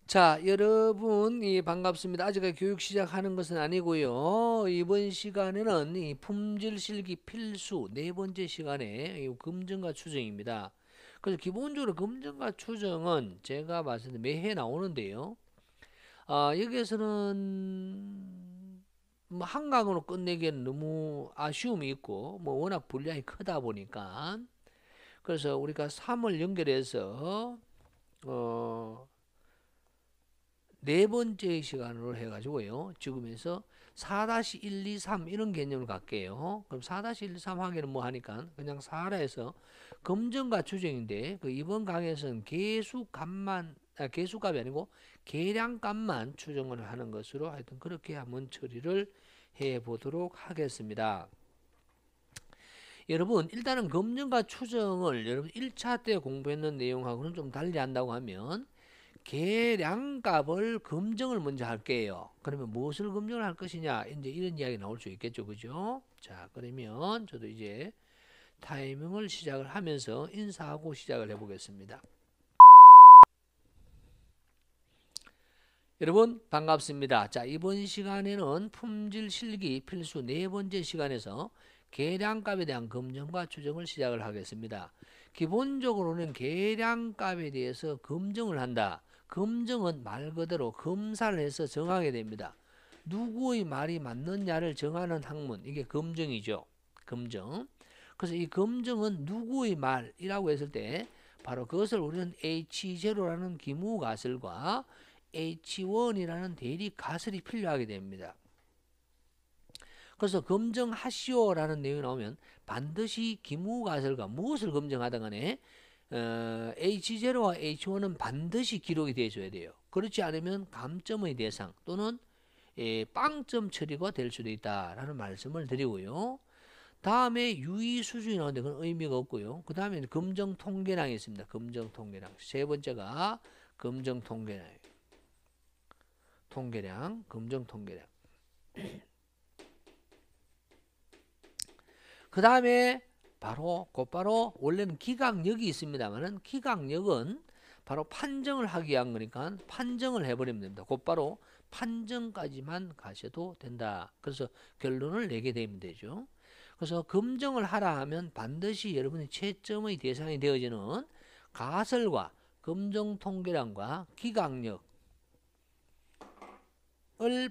자, 여러분, 반갑습니다. 아직 교육 시작하는 것은 아니고요. 이번 시간에는 이 품질 실기 필수 네 번째 시간에 이 금정과 추정입니다. 그래서 기본적으로 금정과 추정은 제가 봤을 때 매해 나오는데요. 여기에서는 뭐 한강으로 끝내기에는 너무 아쉬움이 있고 뭐 워낙 분량이 크다 보니까 그래서 우리가 3을 연결해서 어 네 번째 시간으로 해가지고요. 지금에서 4-1, 2, 3 이런 개념을 갈게요. 그럼 4-1, 2, 3 하기는 뭐 하니까 그냥 4라 해서 검정과 추정인데 그 이번 강의에서는 개수값이 아니고 계량값만 추정을 하는 것으로 하여튼 그렇게 한번 처리를 해 보도록 하겠습니다. 여러분 일단은 검정과 추정을 여러분 1차 때 공부했는 내용하고는 좀 달리 한다고 하면 계량값을 검정을 먼저 할게요. 그러면 무엇을 검정을 할 것이냐 이제 이런 이야기 나올 수 있겠죠, 그죠? 자, 그러면 저도 이제 타이밍을 시작을 하면서 인사하고 시작을 해보겠습니다. 여러분 반갑습니다. 자, 이번 시간에는 품질 실기 필수 네 번째 시간에서 계량값에 대한 검정과 추정을 시작을 하겠습니다. 기본적으로는 계량값에 대해서 검정을 한다. 검정은 말 그대로 검사를 해서 정하게 됩니다. 누구의 말이 맞느냐를 정하는 학문, 이게 검정이죠. 검정. 그래서 이 검정은 누구의 말이라고 했을 때 바로 그것을 우리는 H0라는 기무가설과 H1이라는 대리 가설이 필요하게 됩니다. 그래서 검정하시오라는 내용이 나오면 반드시 기무가설과 무엇을 검정하든 간에 H0와 H1은 반드시 기록이 되어줘야 돼요. 그렇지 않으면 감점의 대상 또는 빵점 처리가 될 수도 있다라는 말씀을 드리고요. 다음에 유의 수준이 나오는데 그건 의미가 없고요. 그 다음에 검정 통계량이 있습니다. 검정 통계량. 세 번째가 검정 통계량. 검정 통계량. 그 다음에 곧바로 원래는 기각력이 있습니다만은 기각력은 바로 판정을 하기 위한 거니까 판정을 해버리면 됩니다. 곧바로 판정까지만 가셔도 된다. 그래서 결론을 내게 되면 되죠. 그래서 검정을 하라 하면 반드시 여러분이 채점의 대상이 되어지는 가설과 검정 통계량과 기각력을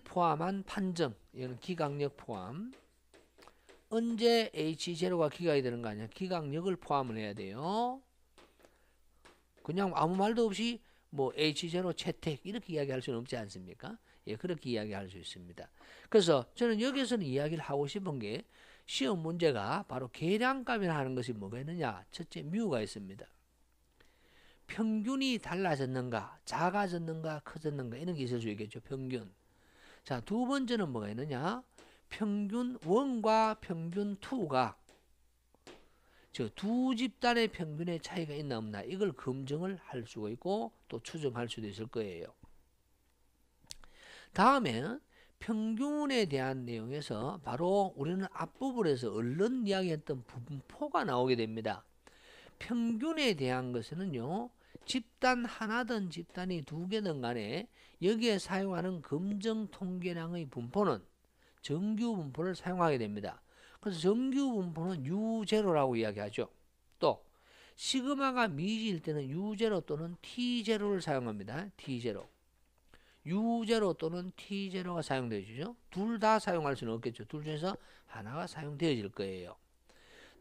포함한 판정, 이건 기각력 포함. 언제 H0가 기각이 되는 거 아니야? 기각력을 포함을 해야 돼요. 그냥 아무 말도 없이 뭐 H0 채택 이렇게 이야기할 수는 없지 않습니까? 예, 그렇게 이야기할 수 있습니다. 그래서 저는 여기서는 이야기를 하고 싶은 게 시험 문제가 바로 계량값이라 하는 것이 뭐가 있느냐? 첫째 뮤가 있습니다. 평균이 달라졌는가, 작아졌는가, 커졌는가 이런 게 있을 수 있겠죠. 평균. 자, 두 번째는 뭐가 있느냐? 평균 1과 평균 2가 두 집단의 평균의 차이가 있나 없나 이걸 검증을 할 수가 있고 또 추정할 수도 있을 거예요. 다음에 평균에 대한 내용에서 바로 우리는 앞부분에서 얼른 이야기했던 분포가 나오게 됩니다. 평균에 대한 것은요, 집단 하나든 집단이 두 개든 간에 여기에 사용하는 검정 통계량의 분포는 정규 분포를 사용하게 됩니다. 그래서 정규 분포는 U0라고 이야기하죠. 또 시그마가 미지일 때는 U0 또는 T0를 사용합니다. T0. U0 또는 T0가 사용되어지죠. 둘 다 사용할 수는 없겠죠. 둘 중에서 하나가 사용되어질 거예요.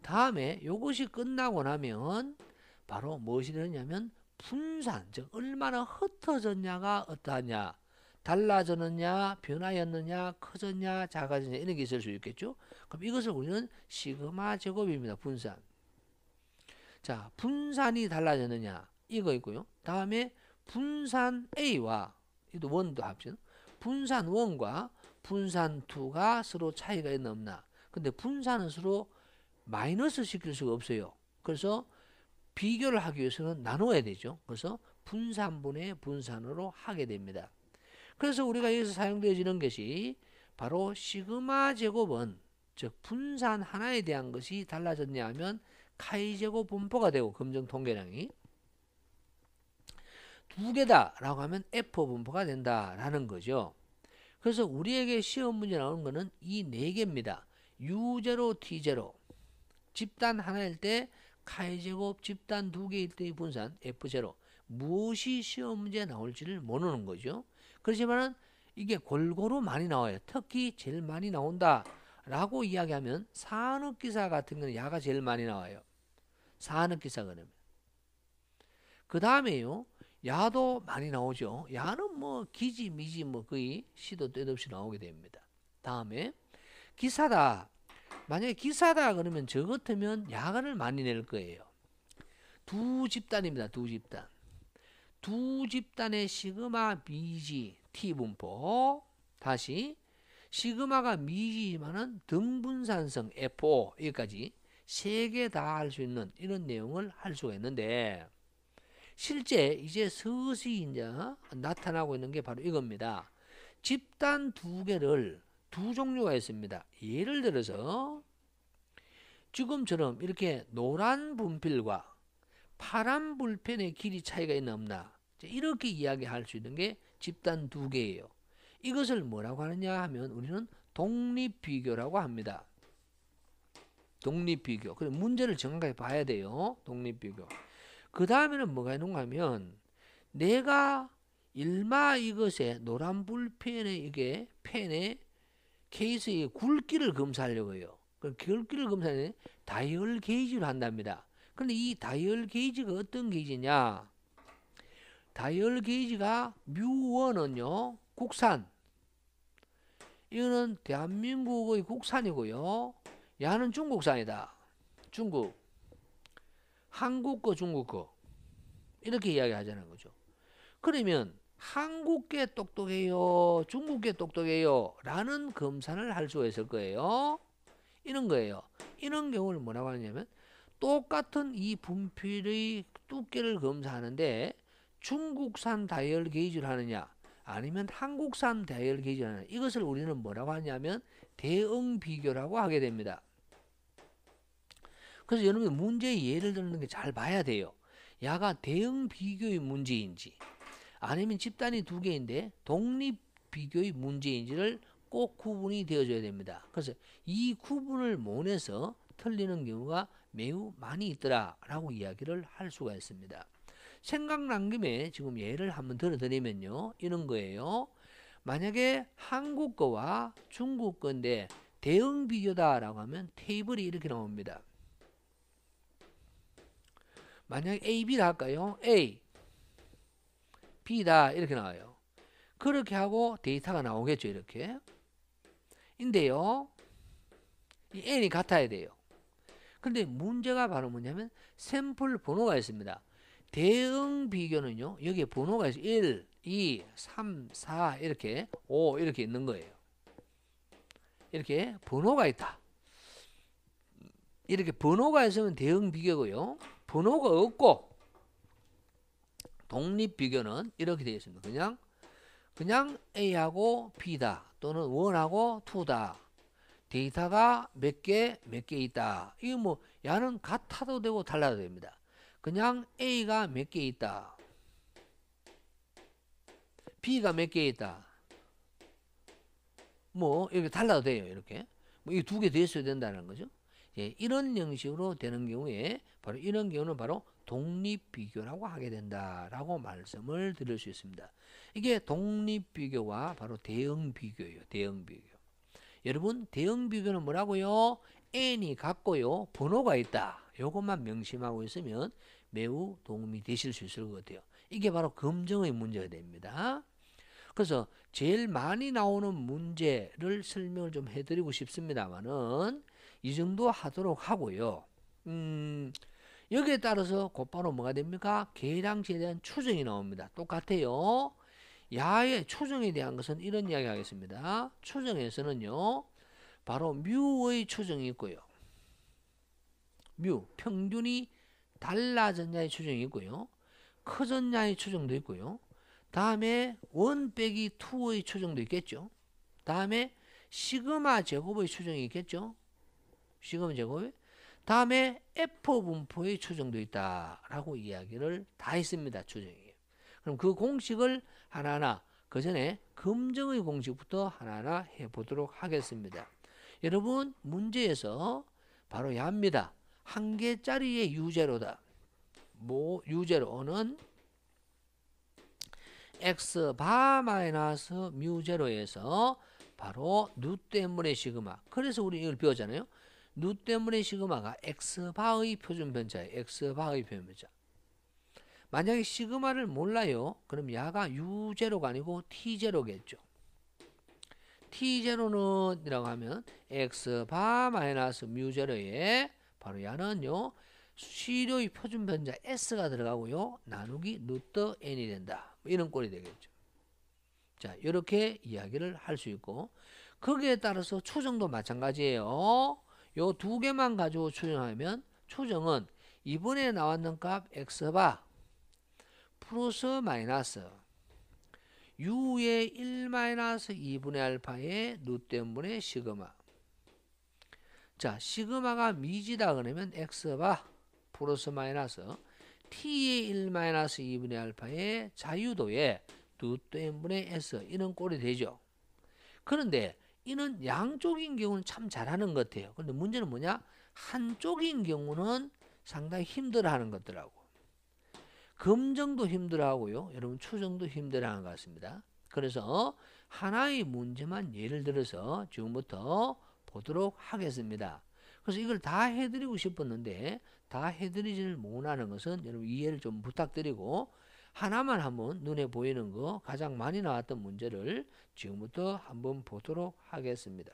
다음에 이것이 끝나고 나면 바로 무엇이 되느냐면 분산, 즉 얼마나 흩어졌냐가 어떠하냐, 달라졌느냐, 변화였느냐, 커졌냐, 작아졌냐 이런 게 있을 수 있겠죠. 그럼 이것을 우리는 시그마 제곱입니다. 분산. 자, 분산이 달라졌느냐 이거 있고요. 다음에 분산 A와 이도 원도 합쳐 분산 1과 분산 2가 서로 차이가 있나 없나. 근데 분산은 서로 마이너스 시킬 수가 없어요. 그래서 비교를 하기 위해서는 나눠야 되죠. 그래서 분산분의 분산으로 하게 됩니다. 그래서 우리가 여기서 사용되어지는 것이 바로 시그마 제곱은 즉 분산 하나에 대한 것이 달라졌냐 하면 카이 제곱 분포가 되고 검정 통계량이 두 개다라고 하면 F 분포가 된다라는 거죠. 그래서 우리에게 시험 문제 나오는 거는 이 네 개입니다. U0, T0. 집단 하나일 때 카의 제곱, 집단 두 개일 때의 분산 F0. 무엇이 시험 문제에 나올지를 모르는 거죠. 그렇지만은 이게 골고루 많이 나와요. 특히 제일 많이 나온다라고 이야기하면 산업기사 같은 경우는 야가 제일 많이 나와요. 산업기사 그러면. 그 다음에요. 야도 많이 나오죠. 야는 뭐 기지 미지 뭐 거의 시도 때도 없이 나오게 됩니다. 다음에 기사다. 만약에 기사다 그러면 저 같으면 야간을 많이 낼 거예요. 두 집단입니다. 두 집단. 두 집단의 시그마 미지 T 분포. 다시 시그마가 미지지만은 등분산성 FO 여기까지 세 개 다 할 수 있는 이런 내용을 할 수가 있는데 실제 이제 서서히 이제 나타나고 있는 게 바로 이겁니다. 집단 두 개를 두 종류가 있습니다. 예를 들어서 지금처럼 이렇게 노란 분필과 파란 불펜의 길이 차이가 있나 없나 이렇게 이야기할 수 있는 게 집단 두 개예요. 이것을 뭐라고 하느냐 하면 우리는 독립비교라고 합니다. 독립비교. 그래 문제를 정확하게 봐야 돼요. 독립비교. 그 다음에는 뭐가 있는가 하면 내가 일마 이것에 노란 불펜에 이게 펜에 케이스의 굵기를 검사하려고 해요. 그 굵기를 검사하는 다이얼 게이지로 한답니다. 근데 이 다이얼 게이지가 어떤 게이지냐? 다이얼 게이지가 뮤1은요 국산. 이거는 대한민국의 국산이고요. 야는 중국산이다. 중국. 한국 거 중국 거. 이렇게 이야기하자는 거죠. 그러면 한국 게 똑똑해요? 중국 게 똑똑해요? 라는 검사를 할 수가 있을 거예요. 이런 거예요. 이런 경우를 뭐라고 하냐면 똑같은 이 분필의 두께를 검사하는데 중국산 다이얼 게이지를 하느냐 아니면 한국산 다이얼 게이지를 하느냐 이것을 우리는 뭐라고 하냐면 대응 비교라고 하게 됩니다. 그래서 여러분 문제 예를 드는 게 잘 봐야 돼요. 야가 대응 비교의 문제인지 아니면 집단이 두 개인데 독립 비교의 문제인지를 꼭 구분이 되어줘야 됩니다. 그래서 이 구분을 못해서 틀리는 경우가 매우 많이 있더라라고 이야기를 할 수가 있습니다. 생각난 김에 지금 예를 한번 들어드리면요. 이런 거예요. 만약에 한국 거와 중국 건데 대응 비교다라고 하면 테이블이 이렇게 나옵니다. 만약에 A, B다 할까요? A, B다 이렇게 나와요. 그렇게 하고 데이터가 나오겠죠. 이렇게. 인데요. 이 N이 같아야 돼요. 근데 문제가 바로 뭐냐면 샘플 번호가 있습니다. 대응 비교는요. 여기에 번호가 있어요. 1, 2, 3, 4 이렇게 5 이렇게 있는 거예요. 이렇게 번호가 있다. 이렇게 번호가 있으면 대응 비교고요. 번호가 없고 독립 비교는 이렇게 되어 있습니다. 그냥 A하고 B다 또는 1하고 2다. 데이터가 몇 개 있다. 이게 뭐 야는 같아도 되고 달라도 됩니다. 그냥 A가 몇 개 있다. B가 몇 개 있다. 뭐 이렇게 달라도 돼요. 이렇게. 뭐 이 두 개 됐어야 된다는 거죠. 예, 이런 형식으로 되는 경우에 바로 이런 경우는 바로 독립비교라고 하게 된다라고 말씀을 드릴 수 있습니다. 이게 독립비교와 바로 대응비교예요. 대응비교. 여러분 대응비교는 뭐라고요? N이 같고요. 번호가 있다. 이것만 명심하고 있으면 매우 도움이 되실 수 있을 것 같아요. 이게 바로 검정의 문제가 됩니다. 그래서 제일 많이 나오는 문제를 설명을 좀 해드리고 싶습니다만은 이 정도 하도록 하고요. 여기에 따라서 곧바로 뭐가 됩니까? 계량치에 대한 추정이 나옵니다. 똑같아요. 야의 추정에 대한 것은 이런 이야기 하겠습니다. 추정에서는요. 바로 뮤의 추정이 있고요. 뮤, 평균이 달라졌냐의 추정이 있고요. 커졌냐의 추정도 있고요. 다음에 1 빼기 2의 추정도 있겠죠. 다음에 시그마 제곱의 추정이 있겠죠. 시그마 제곱. 다음에 F 분포의 추정도 있다라고 이야기를 다 했습니다. 추정이. 그럼 그 공식을 하나하나 그 전에 검증의 공식부터 하나하나 해보도록 하겠습니다. 여러분 문제에서 바로 야입니다. 한 개짜리의 유제로다. 뭐 유제로는 x바 마이너스 뮤 제로에서 바로 누 때문에 시그마. 그래서 우리 이걸 배웠잖아요. 누 때문에 시그마가 x바의 표준 변차예요. x바의 표준 변차. 만약에 시그마를 몰라요. 그럼 야가 u0가 아니고 t0겠죠. t0는 이라고 하면 x바 마이너스 뮤0에 바로 야는요. 시료의 표준 변자 s가 들어가고요. 나누기 루트 n이 된다. 이런 꼴이 되겠죠. 자, 이렇게 이야기를 할 수 있고 거기에 따라서 추정도 마찬가지예요. 요 두 개만 가지고 추정하면 추정은 이번에 나왔는 값 x바 플러스 마이너스 u의 1 마이너스 2분의 알파의 누 때문에 시그마. 자, 시그마가 미지다 그러면 x바 플러스 마이너스 t의 1 마이너스 2분의 알파의 자유도에 누 때문에 s 이런 꼴이 되죠. 그런데 이는 양쪽인 경우는 참 잘하는 것 같아요. 그런데 문제는 뭐냐? 한쪽인 경우는 상당히 힘들어하는 것더라고. 검정도 힘들어하고요. 여러분 추정도 힘들어하는 것 같습니다. 그래서 하나의 문제만 예를 들어서 지금부터 보도록 하겠습니다. 그래서 이걸 다 해드리고 싶었는데 다 해드리지를 못하는 것은 여러분 이해를 좀 부탁드리고 하나만 한번 눈에 보이는 거 가장 많이 나왔던 문제를 지금부터 한번 보도록 하겠습니다.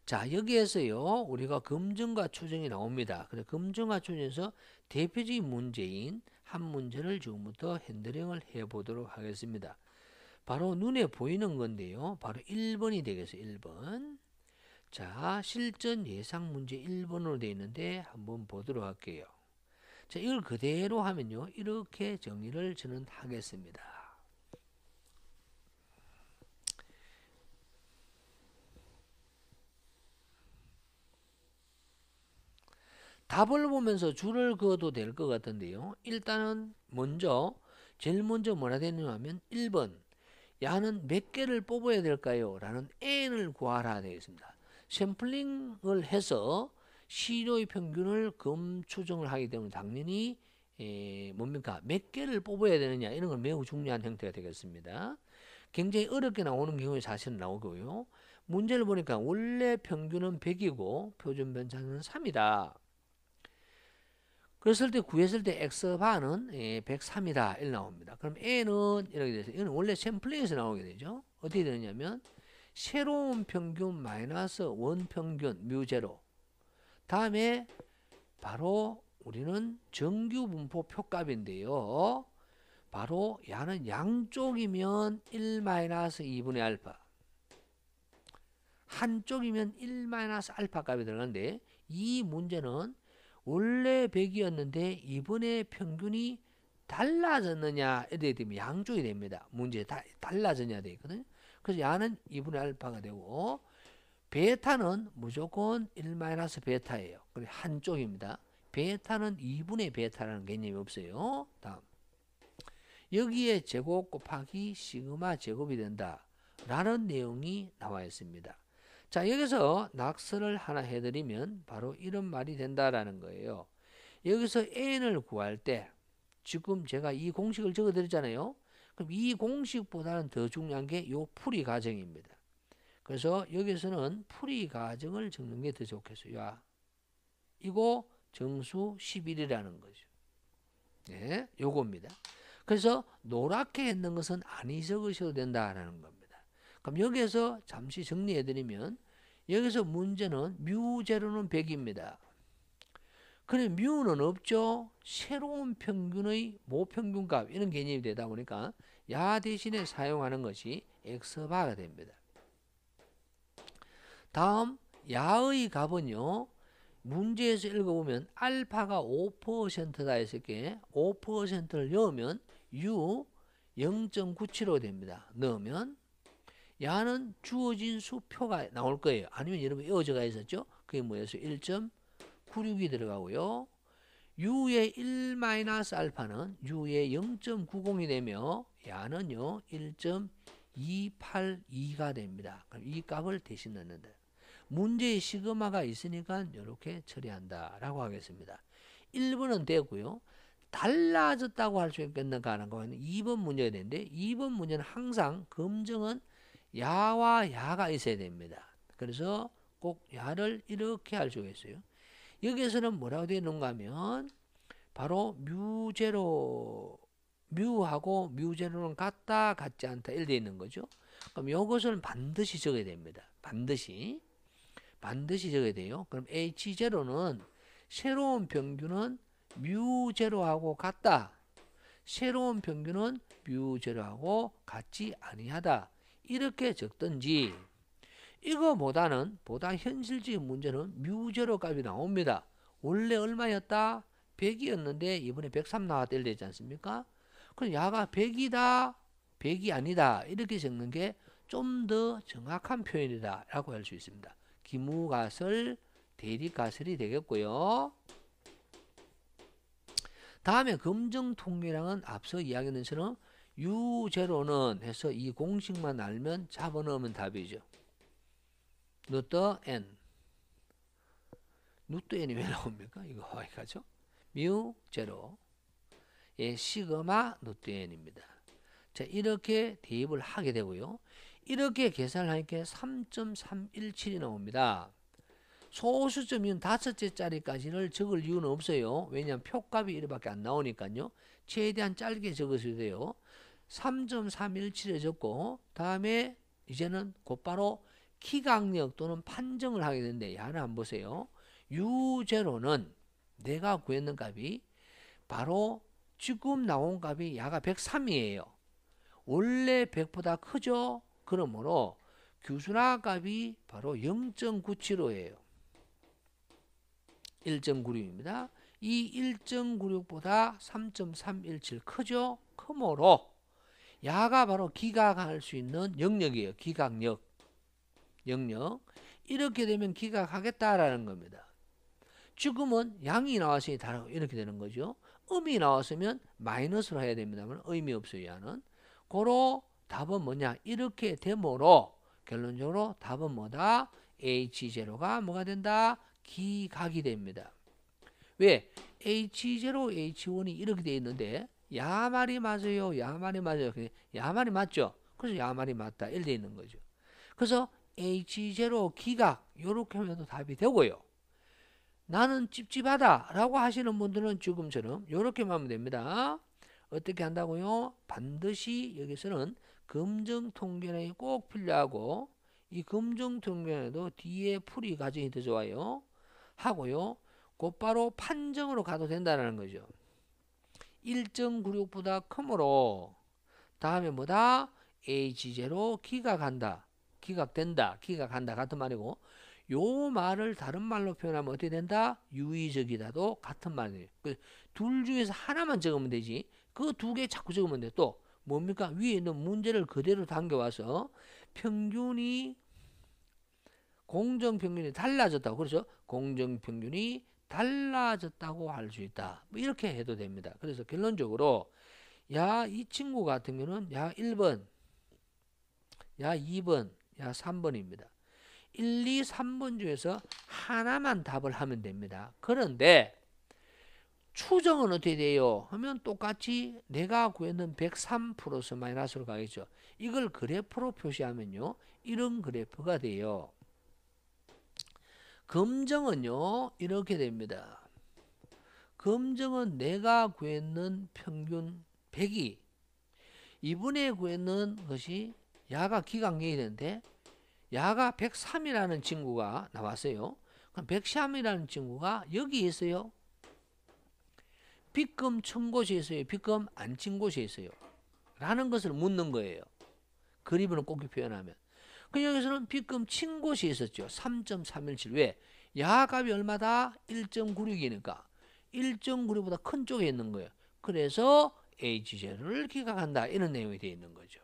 자, 여기에서요 우리가 검증과 추정이 나옵니다. 그래서 검증과 추정에서 대표적인 문제인 한 문제를 지금부터 핸들링을 해보도록 하겠습니다. 바로 눈에 보이는 건데요. 바로 1번이 되겠어요. 1번. 자, 실전 예상 문제 1번으로 되어 있는데 한번 보도록 할게요. 자, 이걸 그대로 하면요. 이렇게 정리를 저는 하겠습니다. 답을 보면서 줄을 그어도 될 것 같은데요. 일단은 먼저 제일 먼저 뭐라 되느냐 하면 1번 야는 몇 개를 뽑아야 될까요? 라는 n을 구하라 되겠습니다. 샘플링을 해서 시료의 평균을 추정을 하기 때문에 당연히 뭡니까? 몇 개를 뽑아야 되느냐 이런 건 매우 중요한 형태가 되겠습니다. 굉장히 어렵게 나오는 경우에 사실은 나오고요. 문제를 보니까 원래 평균은 100이고 표준 변차는 3이다. 그랬을 때 구했을 때 x바는 103이다 이렇게 나옵니다. 그럼 n은 이렇게 돼서 이건 원래 샘플링에서 나오게 되죠. 어떻게 되느냐면 새로운 평균 마이너스 원평균 뮤제로 다음에 바로 우리는 정규 분포 표값인데요. 바로 야는 양쪽이면 1 마이너스 2분의 알파 한쪽이면 1 마이너스 알파 값이 들어가는데 이 문제는 원래 100이었는데 이번에 평균이 달라졌느냐 이렇게 되면 양쪽이 됩니다. 문제 달라졌냐 돼 있거든요. 그래서 야는 2분의 알파가 되고 베타는 무조건 1 마이너스 베타예요. 그래서 한쪽입니다. 베타는 2분의 베타라는 개념이 없어요. 다음 여기에 제곱 곱하기 시그마 제곱이 된다 라는 내용이 나와 있습니다. 자, 여기서 낙서를 하나 해드리면 바로 이런 말이 된다라는 거예요. 여기서 n을 구할 때 지금 제가 이 공식을 적어드렸잖아요. 그럼 이 공식보다는 더 중요한 게 이 풀이 과정입니다. 그래서 여기서는 풀이 과정을 적는 게 더 좋겠어요. 야, 이거 정수 11이라는 거죠. 네, 요겁니다. 그래서 노랗게 했는 것은 안 적으셔도 된다라는 겁니다. 그럼 여기에서 잠시 정리해드리면 여기서 문제는 뮤제로는 100입니다. 그래 뮤는 없죠. 새로운 평균의 모평균값 이런 개념이 되다 보니까 야 대신에 사용하는 것이 x바가 됩니다. 다음 야의 값은요. 문제에서 읽어보면 알파가 5%다 했을 게 5%를 넣으면 u 0.97로 됩니다. 넣으면 야는 주어진 수표가 나올 거예요. 아니면 여러분 이어져가 있었죠. 그게 뭐였어요? 1.96이 들어가고요. U의 1-알파는 U의 0.90이 되며 야는요 1.282가 됩니다. 그럼 이 값을 대신 넣는다. 문제에 시그마가 있으니까 이렇게 처리한다라고 하겠습니다. 1번은 되고요. 달라졌다고 할 수 있겠는가 하는 거는 2번 문제가 되는데 2번 문제는 항상 검정은 야와 야가 있어야 됩니다. 그래서 꼭 야를 이렇게 할 수가 있어요. 여기에서는 뭐라고 되어 있는가 하면 바로 뮤하고 뮤제로는 같다 같지 않다 이렇게 되어 있는 거죠. 그럼 이것을 반드시 적어야 됩니다. 반드시 적어야 돼요. 그럼 H0는 새로운 평균은 뮤제로하고 같다. 새로운 평균은 뮤제로하고 같지 아니하다. 이렇게 적든지 보다 현실적인 문제는 뮤제로 값이 나옵니다. 원래 얼마였다? 100이었는데 이번에 103 나왔다 이렇게 되지 않습니까? 그럼 야가 100이다, 100이 아니다 이렇게 적는 게 좀 더 정확한 표현이다 라고 할 수 있습니다. 기무가설, 대립가설이 되겠고요. 다음에 검정통계량은 앞서 이야기했는 것처럼 U0는 해서 이 공식만 알면 잡아넣으면 답이죠. 루트 N. 루트 N이 왜 나옵니까? 이거 어디가죠? 뮤 제로. 예, 시그마 루트 N입니다. 자, 이렇게 대입을 하게 되고요. 이렇게 계산을 하니까 3.317이 나옵니다. 소수점인 5째짜리까지를 적을 이유는 없어요. 왜냐하면 표값이 이렇게밖에 안 나오니까요. 최대한 짧게 적으셔야 돼요. 3.317에 적고 다음에 이제는 곧바로 기각력 또는 판정을 하게 되는데 야를 한번 보세요. U0는 내가 구했는 값이 바로 지금 나온 값이 야가 103이에요. 원래 100보다 크죠? 그러므로 규순화 값이 바로 0.975예요. 1.96입니다. 이 1.96보다 3.317 크죠? 크므로 야가 바로 기각할 수 있는 영역이에요. 기각력. 영역. 이렇게 되면 기각하겠다라는 겁니다. 지금은 양이 나왔으니 다르고 이렇게 되는 거죠. 음이 나왔으면 마이너스로 해야 됩니다만 의미 없어요. 야는. 고로 답은 뭐냐? 이렇게 되므로 결론적으로 답은 뭐다? H0가 뭐가 된다? 기각이 됩니다. 왜? H0, H1이 이렇게 돼 있는데 야 말이 맞아요. 야 말이 맞아요. 야 말이 맞죠? 그래서 야 말이 맞다. 이렇게 돼 있는 거죠. 그래서 H0 기각 이렇게 하면 답이 되고요. 나는 찝찝하다 라고 하시는 분들은 지금처럼 이렇게만 하면 됩니다. 어떻게 한다고요? 반드시 여기서는 검정통계량이 꼭 필요하고 이 검정통계량에도 뒤에 풀이 과정이 더 좋아요. 하고요. 곧바로 판정으로 가도 된다는 거죠. 1.96보다 크므로 다음에 뭐다? H0 기각한다. 기각된다. 기각한다. 같은 말이고 요 말을 다른 말로 표현하면 어떻게 된다? 유의적이다도 같은 말이에요. 둘 중에서 하나만 적으면 되지. 그 두 개 자꾸 적으면 돼. 또 뭡니까? 위에 있는 문제를 그대로 당겨와서 평균이 공정평균이 달라졌다고. 그래서 공정평균이 달라졌다고 할 수 있다. 뭐 이렇게 해도 됩니다. 그래서 결론적으로 야 이 친구 같은 경우는 야 1번, 야 2번, 야 3번입니다. 1, 2, 3번 중에서 하나만 답을 하면 됩니다. 그런데 추정은 어떻게 돼요? 하면 똑같이 내가 구했는 103 플러스 마이너스로 가겠죠. 이걸 그래프로 표시하면요. 이런 그래프가 돼요. 검정은요. 이렇게 됩니다. 검정은 내가 구했는 평균 100이 이번에 구했는 것이 야가 기각력이 되는데 야가 103이라는 친구가 나왔어요. 그럼 103이라는 친구가 여기 있어요. 빗금 친 곳이 있어요. 빗금 안 친 곳이 있어요. 라는 것을 묻는 거예요. 그림으로 꼭 표현하면. 그 여기서는 빗금 친 곳이 있었죠. 3.317. 왜? 야 값이 얼마다? 1.96이니까. 1.96보다 큰 쪽에 있는 거예요. 그래서 H0를 기각한다. 이런 내용이 되어 있는 거죠.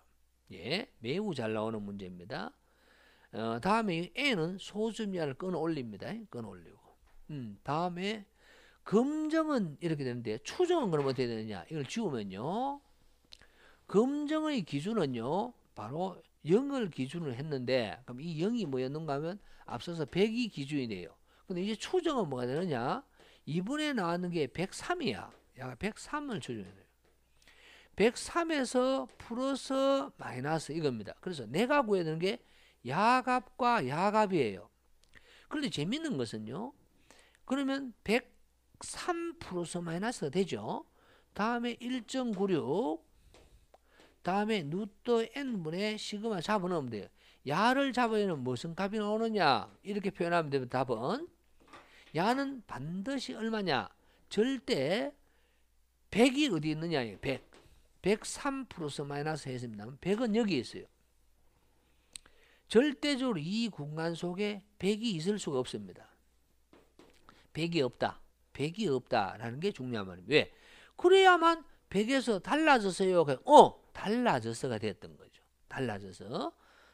예, 매우 잘 나오는 문제입니다. 다음에 N은 소수미야를 끊어 올립니다. 끊어 올리고. 다음에 검정은 이렇게 되는데 추정은 그럼 어떻게 되느냐? 이걸 지우면요. 검정의 기준은요. 바로 0을 기준으로 했는데 그럼 이 0이 뭐였는가 하면 앞서서 100이 기준이 돼요. 근데 이제 추정은 뭐가 되느냐? 이번에 나왔는 게 103이야. 야, 103을 추정해야 돼요. 103에서 플러스 마이너스 이겁니다. 그래서 내가 구해야 되는 게 야값과 야값이에요. 그런데 재밌는 것은요. 그러면 103 플러스 마이너스가 되죠. 다음에 1.96 다음에 루트 n분의 시그마 잡아넣으면 돼요. 야를 잡아내는 무슨 값이 나오느냐 이렇게 표현하면 되면 답은 야는 반드시 얼마냐 절대 100이 어디 있느냐 100 103 플러스 마이너스 했습니다. 100은 여기 있어요. 절대적으로 이 공간 속에 100이 있을 수가 없습니다. 100이 없다. 100이 없다라는 게 중요한 말입니다. 왜? 그래야만 100에서 달라졌어요. 달라졌어가 됐던 거죠.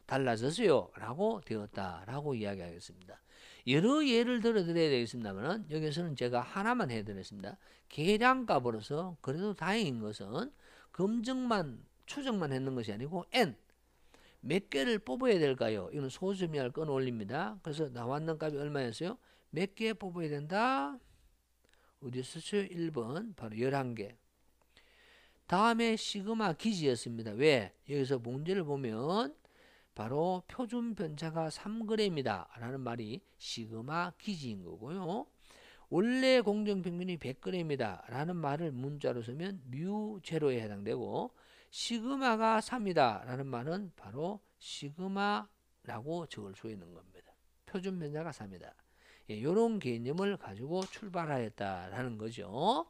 달라졌어요 라고 되었다라고 이야기하겠습니다. 여러 예를 들어 드려야 되겠습니다만 여기서는 제가 하나만 해드렸습니다. 계량값으로서 그래도 다행인 것은 검증만 추정만 했는 것이 아니고 n 몇 개를 뽑아야 될까요? 이건 소수미할 건 올립니다. 그래서 나왔는 값이 얼마였어요? 몇 개 뽑아야 된다? 어디 썼어요? 1번 바로 11개. 다음에 시그마 기지였습니다. 왜? 여기서 문제를 보면 바로 표준 편차가 3g이다 라는 말이 시그마 기지인 거고요. 원래 공정평균이 100g이다 라는 말을 문자로 쓰면 뮤 제로에 해당되고 시그마가 3이다 라는 말은 바로 시그마라고 적을 수 있는 겁니다. 표준 편차가 3이다. 이런 개념을 가지고 출발하였다라는 거죠.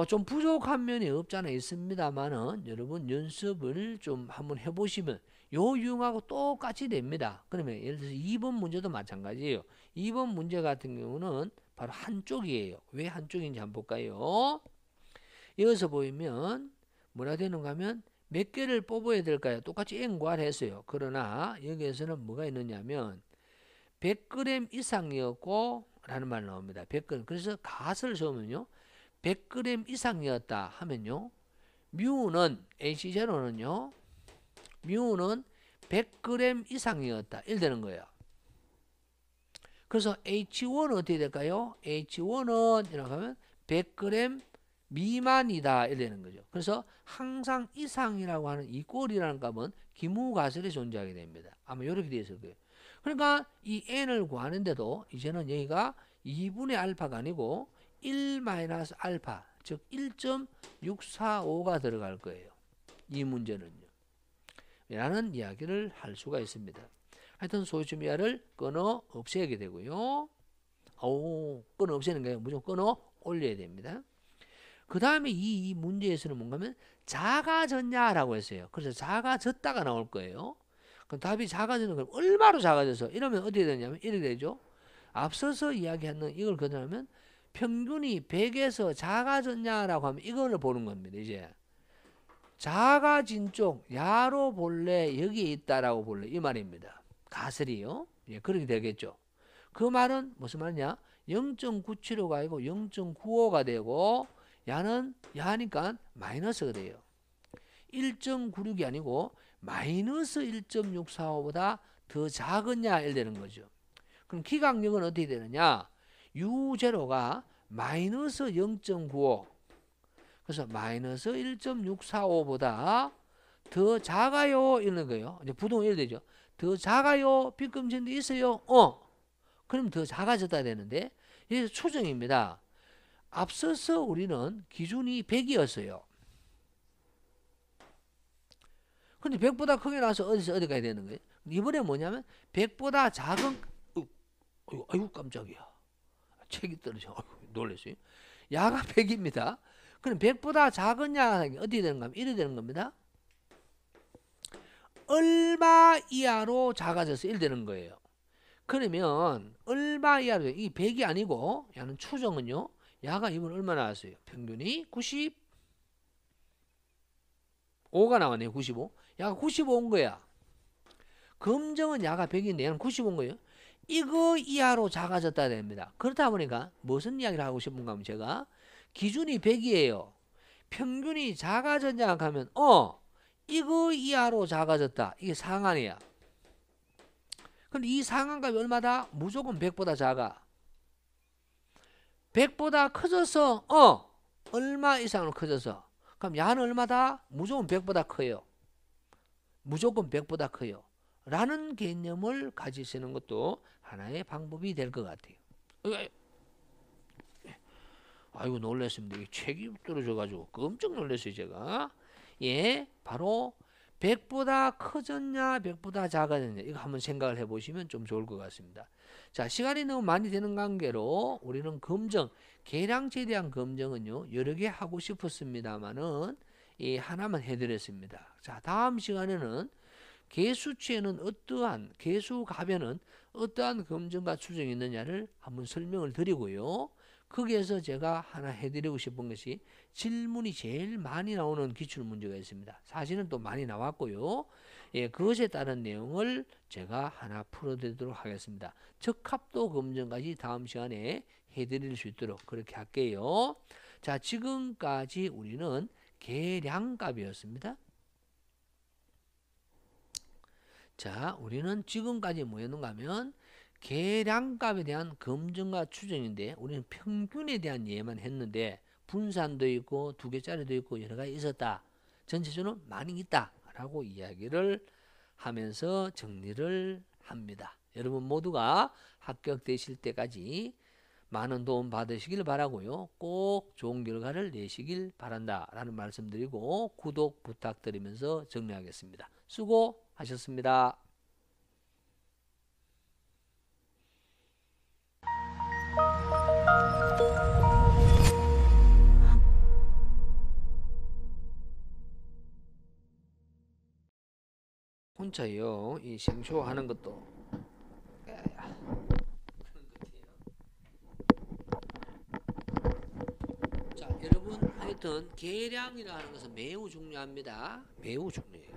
좀 부족한 면이 없잖아 있습니다만은 여러분 연습을 좀 한번 해보시면 요 유형하고 똑같이 됩니다. 그러면 예를 들어서 2번 문제도 마찬가지예요. 2번 문제 같은 경우는 바로 한쪽이에요. 왜 한쪽인지 한번 볼까요? 여기서 보이면 뭐라 되는가 하면 몇 개를 뽑아야 될까요? 똑같이 n 구하라 했어요. 그러나 여기에서는 뭐가 있느냐면 100g 이상이었고 라는 말 나옵니다. 100g. 그래서 갓을 세우면요. 100g 이상이었다 하면요. 뮤는 H0는요. 뮤는 100g 이상이었다. 1 되는 거예요. 그래서 H1은 어떻게 될까요? H1은 이라고 하면 100g 미만이다. 1 되는 거죠. 그래서 항상 이상이라고 하는 이 꼴이라는 값은 기무가설이 존재하게 됩니다. 아마 이렇게 되어 있을 거예요. 그러니까 이 n을 구하는데도 이제는 여기가 2분의 알파가 아니고 1-알파 즉 1.645가 들어갈 거예요. 이 문제는요. 라는 이야기를 할 수가 있습니다. 하여튼 소수미화를 끊어 없애게 되고요. 끊어 없애는 게 무조건 끊어 올려야 됩니다. 그 다음에 이 문제에서는 뭔가 하면 작아졌냐라고 했어요. 그래서 작아졌다가 나올 거예요. 그럼 답이 작아지는 건 얼마로 작아져서 이러면 어떻게 되냐면 이렇게 되죠. 앞서서 이야기하는 이걸 그대로하면 평균이 100에서 작아졌냐라고 하면 이걸 보는 겁니다. 이제 작아진 쪽 야로 볼래 여기에 있다라고 볼래 이 말입니다. 가설이요. 예, 그렇게 되겠죠. 그 말은 무슨 말이냐? 0.975가 아니고 0.95가 되고 야니까 마이너스가 돼요. 1.96이 아니고 마이너스 1.645보다 더 작으냐 일 되는 거죠. 그럼 기각력은 어떻게 되느냐? U0가 마이너스 0.95 그래서 마이너스 1.645보다 더 작아요 이런 거예요. 이제 부동이 이래 되죠. 더 작아요? 빗금진도 있어요? 그럼 더 작아졌다 되는데 여기서 추정입니다. 앞서서 우리는 기준이 100이었어요. 근데 100보다 크게 나서 어디 가야 되는 거예요? 이번에 뭐냐면 100보다 작은 아이고 깜짝이야. 책이 떨어져. 놀랐어요. 야가 100입니다. 그럼 100보다 작으냐 어떻게 되는가 하면 이래 되는 겁니다. 얼마 이하로 작아져서 1 되는 거예요. 그러면 얼마 이하로 이 100이 아니고 야는 추정은요. 야가 이번 얼마 나왔어요? 평균이 95가 나왔네요. 95. 야가 95온 거야. 검정은 야가 100인데 얘는 95온 거예요. 이거 이하로 작아졌다 됩니다. 그렇다 보니까 무슨 이야기를 하고 싶은가 하면 제가 기준이 100이에요. 평균이 작아졌냐 하면 이거 이하로 작아졌다. 이게 상한이야. 근데 이 상한값이 얼마다? 무조건 100보다 작아. 100보다 커져서 얼마 이상으로 커져서 그럼 야는 얼마다? 무조건 100보다 커요. 무조건 100보다 커요. 라는 개념을 가지시는 것도 하나의 방법이 될 것 같아요. 아이고 놀랐습니다. 책이 떨어져가지고 깜짝 놀랐어요 제가. 예, 바로 100보다 커졌냐 100보다 작아졌냐 이거 한번 생각을 해보시면 좀 좋을 것 같습니다. 자, 시간이 너무 많이 되는 관계로 우리는 검정, 계량치에 대한 검정은요 여러 개 하고 싶었습니다만은 이 하나만 해드렸습니다. 자, 다음 시간에는 계수치에는 어떠한 계수갑에는 어떠한 검증과 추정이 있느냐를 한번 설명을 드리고요. 거기에서 제가 하나 해드리고 싶은 것이 질문이 제일 많이 나오는 기출문제가 있습니다. 사실은 또 많이 나왔고요. 예, 그것에 따른 내용을 제가 하나 풀어드리도록 하겠습니다. 적합도 검증까지 다음 시간에 해드릴 수 있도록 그렇게 할게요. 자, 지금까지 우리는 계량값이었습니다. 자, 우리는 지금까지 뭐였는가 하면 계량값에 대한 검증과 추정인데 우리는 평균에 대한 예만 했는데 분산도 있고 두 개짜리도 있고 여러 가지 있었다. 전체적으로 많이 있다 라고 이야기를 하면서 정리를 합니다. 여러분 모두가 합격되실 때까지 많은 도움 받으시길 바라고요. 꼭 좋은 결과를 내시길 바란다 라는 말씀 드리고 구독 부탁드리면서 정리하겠습니다. 수고하셨습니다. 혼자요 이 생쇼 하는 것도 자, 여러분 하여튼 계량이라는 것은 매우 중요합니다. 매우 중요해요.